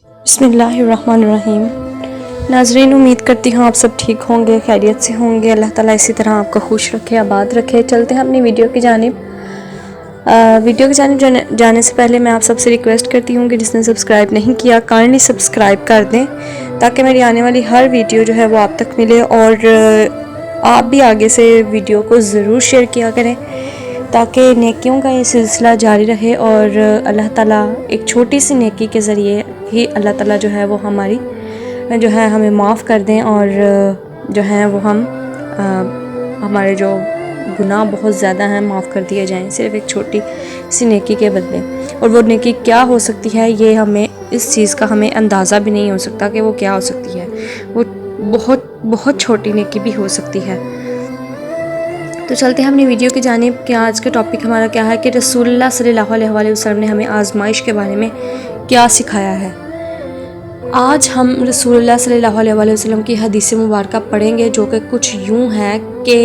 बिस्मिल्लाहिर्रहमानिर्रहीम। नाज़रीन, उम्मीद करती हूँ आप सब ठीक होंगे, खैरियत से होंगे। अल्लाह ताला इसी तरह आपको खुश रखे, आबाद रखे। चलते हैं अपनी वीडियो की जानिब। जाने से पहले मैं आप सबसे रिक्वेस्ट करती हूँ कि जिसने सब्सक्राइब नहीं किया काइंडली सब्सक्राइब कर दें, ताकि मेरी आने वाली हर वीडियो जो है वो आप तक मिले। और आप भी आगे से वीडियो को ज़रूर शेयर किया करें, ताकि नेकियों का ये सिलसिला जारी रहे। और अल्लाह ताला एक छोटी सी नेकी के ज़रिए ही अल्लाह ताला जो है वो हमारी जो है हमें माफ़ कर दें, और जो है वो हमारे जो गुनाह बहुत ज़्यादा हैं माफ़ कर दिए जाएं, सिर्फ़ एक छोटी सी नेकी के बदले। और वो नेकी क्या हो सकती है, ये हमें इस चीज़ का हमें अंदाज़ा भी नहीं हो सकता कि वो क्या हो सकती है। वो बहुत बहुत छोटी नेकी भी हो सकती है। तो चलते हैं अपनी वीडियो की जानिब कि आज का टॉपिक हमारा क्या है कि रसूलुल्लाह सल्लल्लाहु अलैहि वसल्लम ने हमें आज़माइश के बारे में क्या सिखाया है। आज हम रसूलुल्लाह सल्लल्लाहु अलैहि वसल्लम की हदीस मुबारक पढ़ेंगे, जो कि कुछ यूँ है कि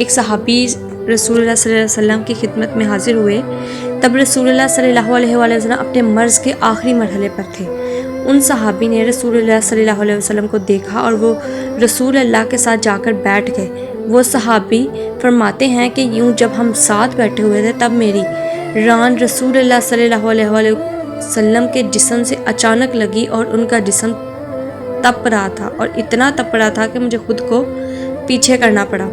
एक सहाबी रसूलुल्लाह सल्लल्लाहु अलैहि वसल्लम की खिदमत में हाज़िर हुए। तब रसूलुल्लाह सल्लल्लाहु अलैहि वसल्लम अपने मर्ज़ के आखिरी मरहले पर थे। उन सहाबी ने रसूलुल्लाह सल्लल्लाहु अलैहि वसल्लम को देखा और वो रसूल अल्लाह के साथ जाकर बैठ गए। वो सहाबी फरमाते हैं कि यूँ जब हम साथ बैठे हुए थे, तब मेरी रान रसूलुल्लाह सल्लल्लाहु अलैहि वसल्लम के जिस्म से अचानक लगी और उनका जिस्म तप रहा था, और इतना तप रहा था कि मुझे खुद को पीछे करना पड़ा।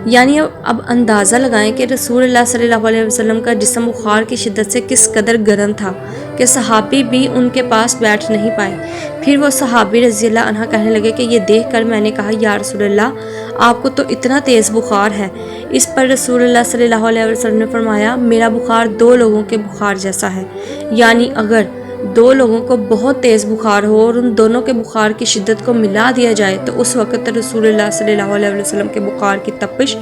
यानी अब अंदाज़ा लगाएं कि रसूलुल्लाह सल्लल्लाहु अलैहि वसल्लम का जिस्म बुखार की शिद्दत से किस कदर गर्म था कि सहाबी भी उनके पास बैठ नहीं पाए। फिर वो सहाबी रज़ी अल्लाह अन्हा कहने लगे कि ये देख कर मैंने कहा, या रसूलल्लाह, आपको तो इतना तेज़ बुखार है। इस पर रसूलुल्लाह सल्लल्लाहु अलैहि वसल्लम ने फरमाया, मेरा बुखार दो लोगों के बुखार जैसा है। यानी अगर दो लोगों को बहुत तेज़ बुखार हो और उन दोनों के बुखार की शिद्दत को मिला दिया जाए, तो उस वक़्त रसूलुल्लाह सल्लल्लाहु अलैहि वसल्लम के बुखार की तपिश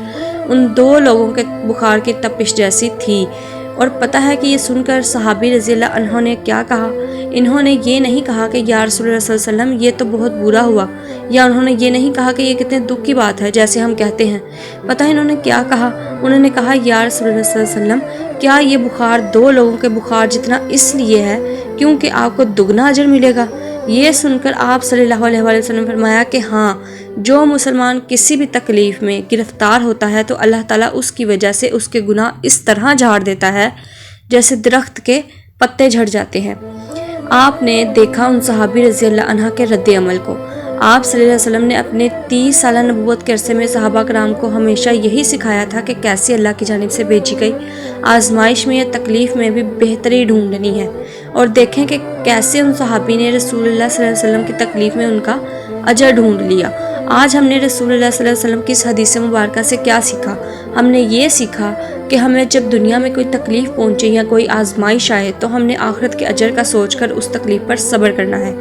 उन दो लोगों के बुखार की तपिश जैसी थी। और पता है कि ये सुनकर सहाबी रज़ी अल्लाह अन्हों ने क्या कहा? इन्होंने ये नहीं कहा कि या रसूलुल्लाह सल्लल्लाहु अलैहि वसल्लम ये तो बहुत बुरा हुआ, या उन्होंने ये नहीं कहा कि ये कितने दुख की बात है जैसे हम कहते हैं। पता है इन्होंने क्या कहा? उन्होंने कहा, या रसूलुल्लाह सल्लल्लाहु अलैहि वसल्लम, क्या ये बुखार दो लोगों के बुखार जितना इसलिए है क्योंकि आपको दुगना अजर मिलेगा? ये सुनकर आप सल्लल्लाहु अलैहि वसल्लम फरमाया कि हाँ, जो मुसलमान किसी भी तकलीफ़ में गिरफ़्तार होता है तो अल्लाह ताला उसकी वजह से उसके गुनाह इस तरह झाड़ देता है जैसे दरख्त के पत्ते झड़ जाते हैं। आपने देखा उन सहाबी रज़ी अल्लाह अन्हा के रद्द अमल को। आप सल्लल्लाहु अलैहि वसल्लम ने अपने 30 साल नबूवत के अरसे में सहाबा कराम को हमेशा यही सिखाया था कि कैसे अल्लाह की जानिब से भेजी गई आजमाइश में या तकलीफ़ में भी बेहतरी ढूंढनी है। और देखें कि कैसे उन सहाबी ने रसूलुल्लाह सल्लल्लाहु अलैहि वसल्लम की तकलीफ़ में उनका अजर ढूंढ लिया। आज हमने रसूलुल्लाह सल्लल्लाहु अलैहि वसल्लम की इस हदीस मुबारक से क्या सीखा? हमने ये सीखा कि हमें जब दुनिया में कोई तकलीफ़ पहुँचे या कोई आजमाइश आए, तो हमने आखिरत के अजर का सोचकर उस तकलीफ़ पर सब्र करना है।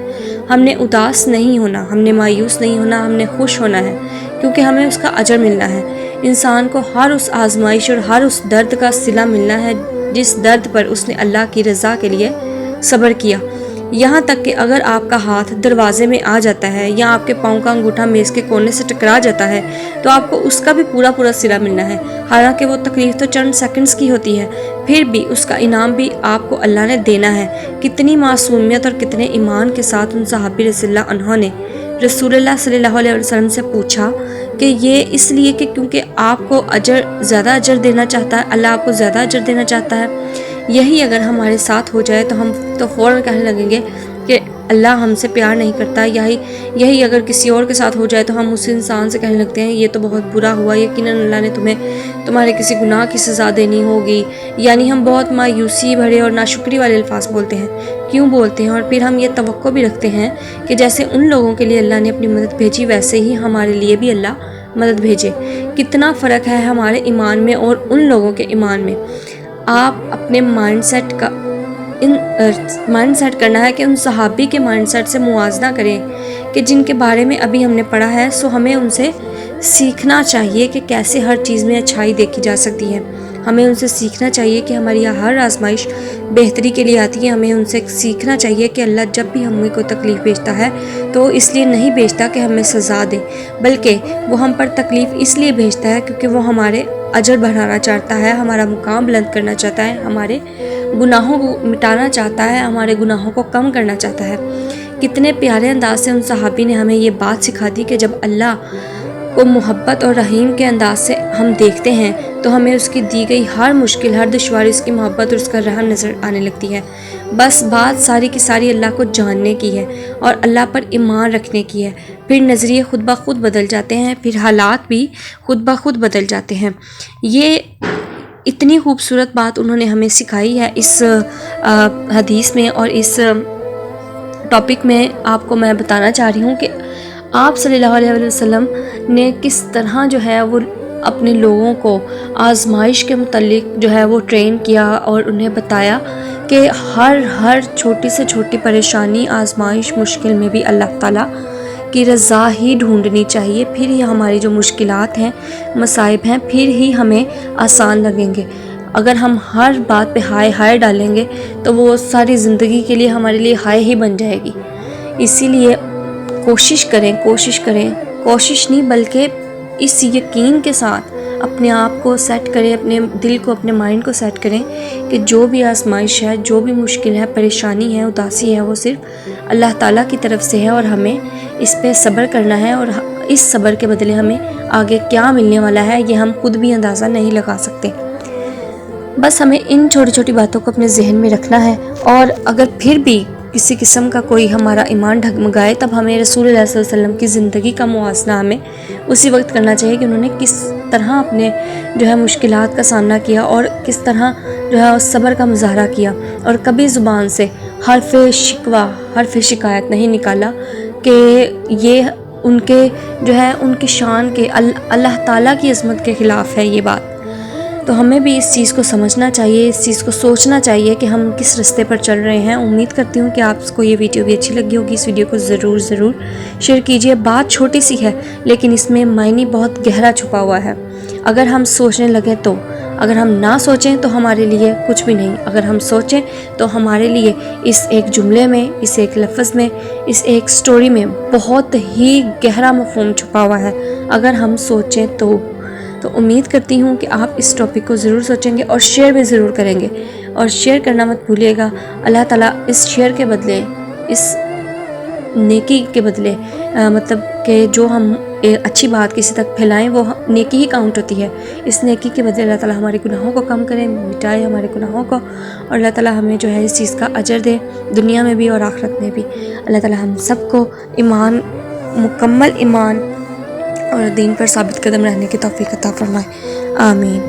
हमने उदास नहीं होना, हमने मायूस नहीं होना, हमने खुश होना है, क्योंकि हमें उसका अजर मिलना है। इंसान को हर उस आजमाइश और हर उस दर्द का सिला मिलना है जिस दर्द पर उसने अल्लाह की रज़ा के लिए सब्र किया। यहाँ तक कि अगर आपका हाथ दरवाजे में आ जाता है या आपके पाँव का अंगूठा मेज़ के कोने से टकरा जाता है, तो आपको उसका भी पूरा सिला मिलना है। हालांकि वो तकलीफ़ तो चंद सेकंड्स की होती है, फिर भी उसका इनाम भी आपको अल्लाह ने देना है। कितनी मासूमियत और कितने ईमान के साथ उन सहाबी रज़ियल्लाहु अन्हों ने रसूलुल्लाह सल्लल्लाहु अलैहि वसल्लम से पूछा कि ये इसलिए कि क्योंकि आपको ज़्यादा अजर देना चाहता है, अल्लाह आपको ज़्यादा अजर देना चाहता है। यही अगर हमारे साथ हो जाए तो हम तो फ़ौरन कहने लगेंगे कि अल्लाह हमसे प्यार नहीं करता। यही अगर किसी और के साथ हो जाए तो हम उस इंसान से कहने लगते हैं, ये तो बहुत बुरा हुआ, यकीनन अल्लाह ने तुम्हें तुम्हारे किसी गुनाह की सज़ा देनी होगी। यानी हम बहुत मायूसी भरे और नाशुक्री वाले अल्फाज बोलते हैं। क्यों बोलते हैं? और फिर हम ये तवक्को भी रखते हैं कि जैसे उन लोगों के लिए अल्लाह ने अपनी मदद भेजी, वैसे ही हमारे लिए भी अल्लाह मदद भेजे। कितना फ़र्क है हमारे ईमान में और उन लोगों के ईमान में। आप अपने माइंडसेट करना है कि उन सहाबी के माइंडसेट से मुआवजा करें कि जिनके बारे में अभी हमने पढ़ा है। सो हमें उनसे सीखना चाहिए कि कैसे हर चीज़ में अच्छाई देखी जा सकती है। हमें उनसे सीखना चाहिए कि हमारी हर आजमाइश बेहतरी के लिए आती है। हमें उनसे सीखना चाहिए कि अल्लाह जब भी हमें कोई तकलीफ़ भेजता है तो इसलिए नहीं भेजता कि हमें सज़ा दे, बल्कि वो हम पर तकलीफ़ इसलिए भेजता है क्योंकि वो हमारे अजर बढ़ाना चाहता है, हमारा मुकाम बुलंद करना चाहता है, हमारे गुनाहों को मिटाना चाहता है, हमारे गुनाहों को कम करना चाहता है। کتنے پیارے انداز سے ان صحابی نے ہمیں یہ بات سکھا دی کہ جب اللہ کو محبت اور رحیم کے انداز سے ہم دیکھتے ہیں تو ہمیں اس کی دی گئی ہر مشکل، ہر دشواری اس کی محبت اور اس کا رحم نظر آنے لگتی ہے۔ بس بات ساری کی ساری اللہ کو جاننے کی ہے اور اللہ پر ایمان رکھنے کی ہے۔ پھر نظریے خود بخود بدل جاتے ہیں، پھر حالات بھی خود بخود بدل جاتے ہیں۔ یہ اتنی خوبصورت بات انہوں نے ہمیں سکھائی ہے اس حدیث میں، اور اس ٹاپک میں آپ کو میں بتانا چاہ رہی ہوں کہ آپ صلی اللہ علیہ وسلم نے کس طرح جو ہے وہ اپنے لوگوں کو آزمائش کے متعلق جو ہے وہ ٹرین کیا اور انہیں بتایا کہ ہر چھوٹی سے چھوٹی پریشانی، آزمائش، مشکل میں بھی اللہ تعالیٰ کی رضا ہی ڈھونڈنی چاہیے، پھر ہی ہماری جو مشکلات ہیں، مصائب ہیں، پھر ہی ہمیں آسان لگیں گے۔ اگر ہم ہر بات پہ ہائے ڈالیں گے تو وہ ساری زندگی کے لیے ہمارے لیے ہائے ہی بن جائے گی۔ اسی لیے کوشش نہیں بلکہ اس یقین کے ساتھ اپنے آپ کو سیٹ کریں، اپنے دل کو، اپنے مائنڈ کو سیٹ کریں کہ جو بھی آزمائش ہے، جو بھی مشکل ہے، پریشانی ہے، اداسی ہے، وہ صرف اللہ تعالیٰ کی طرف سے ہے اور ہمیں اس پہ صبر کرنا ہے، اور اس صبر کے بدلے ہمیں آگے کیا ملنے والا ہے یہ ہم خود بھی اندازہ نہیں لگا سکتے۔ بس ہمیں ان چھوٹی چھوٹی باتوں کو اپنے ذہن میں رکھنا ہے، اور اگر پھر بھی کسی قسم کا کوئی ہمارا ایمان ڈگمگائے تب ہمیں رسول اللہ صلی اللہ علیہ وسلم کی زندگی کا موازنہ ہمیں اسی وقت کرنا چاہیے کہ انہوں نے کس طرح اپنے جو ہے مشکلات کا سامنا کیا اور کس طرح جو ہے صبر کا مظاہرہ کیا، اور کبھی زبان سے حرف شکوہ، حرف شکایت نہیں نکالا کہ یہ ان کے جو ہے ان کی شان کے، اللہ تعالیٰ کی عظمت کے خلاف ہے یہ بات۔ تو ہمیں بھی اس چیز کو سمجھنا چاہیے، اس چیز کو سوچنا چاہیے کہ ہم کس راستے پر چل رہے ہیں۔ امید کرتی ہوں کہ آپ کو یہ ویڈیو بھی اچھی لگی ہوگی۔ اس ویڈیو کو ضرور شیئر کیجیے۔ بات چھوٹی سی ہے لیکن اس میں معنی بہت گہرا چھپا ہوا ہے۔ اگر ہم سوچنے لگیں تو، اگر ہم نہ سوچیں تو ہمارے لیے کچھ بھی نہیں، اگر ہم سوچیں تو ہمارے لیے اس ایک جملے میں، اس ایک لفظ میں، اس ایک سٹوری میں بہت ہی گہرا مفہوم چھپا ہوا ہے اگر ہم سوچیں تو۔ امید کرتی ہوں کہ آپ اس ٹاپک کو ضرور سوچیں گے اور شیئر بھی ضرور کریں گے، اور شیئر کرنا مت بھولیے گا۔ اللہ تعالیٰ اس شیئر کے بدلے، اس نیکی کے بدلے، مطلب کہ جو ہم اچھی بات کسی تک پھیلائیں وہ نیکی ہی کاؤنٹ ہوتی ہے، اس نیکی کے بدلے اللہ تعالیٰ ہمارے گناہوں کو کم کریں، مٹائے ہمارے گناہوں کو، اور اللہ تعالیٰ ہمیں جو ہے اس چیز کا اجر دے دنیا میں بھی اور آخرت میں بھی۔ اللہ تعالیٰ ہم سب کو ایمان، مکمل ایمان اور دین پر ثابت قدم رہنے کی توفیق عطا فرمائے۔ آمین۔